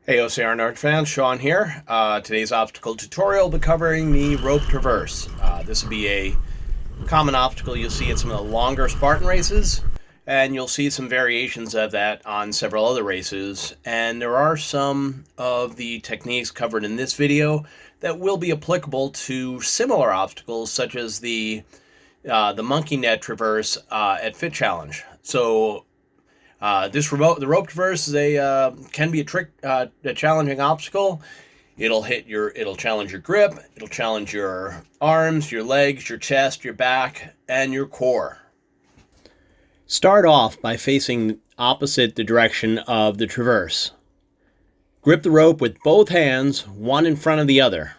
Hey OCR Nerd fans, Sean here. Today's obstacle tutorial will be covering the rope traverse. This will be a common obstacle you'll see at some of the longer Spartan races, and you'll see some variations of that on several other races. And there are some of the techniques covered in this video that will be applicable to similar obstacles, such as the monkey net traverse at Fit Challenge. So the rope traverse is can be a challenging obstacle. It'll challenge your grip. It'll challenge your arms, your legs, your chest, your back, and your core. Start off by facing opposite the direction of the traverse. Grip the rope with both hands, one in front of the other.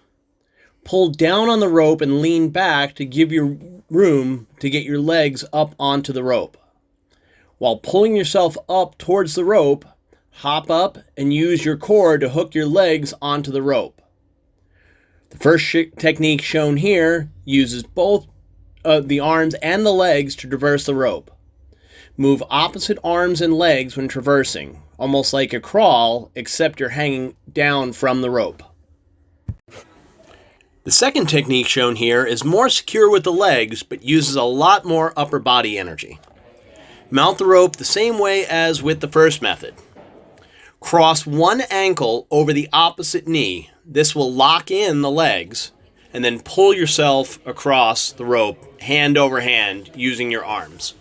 Pull down on the rope and lean back to give you room to get your legs up onto the rope. While pulling yourself up towards the rope, hop up and use your core to hook your legs onto the rope. The first technique shown here uses both the arms and the legs to traverse the rope. Move opposite arms and legs when traversing, almost like a crawl, except you're hanging down from the rope. The second technique shown here is more secure with the legs, but uses a lot more upper body energy. Mount the rope the same way as with the first method. Cross one ankle over the opposite knee. This will lock in the legs, and then pull yourself across the rope hand over hand using your arms.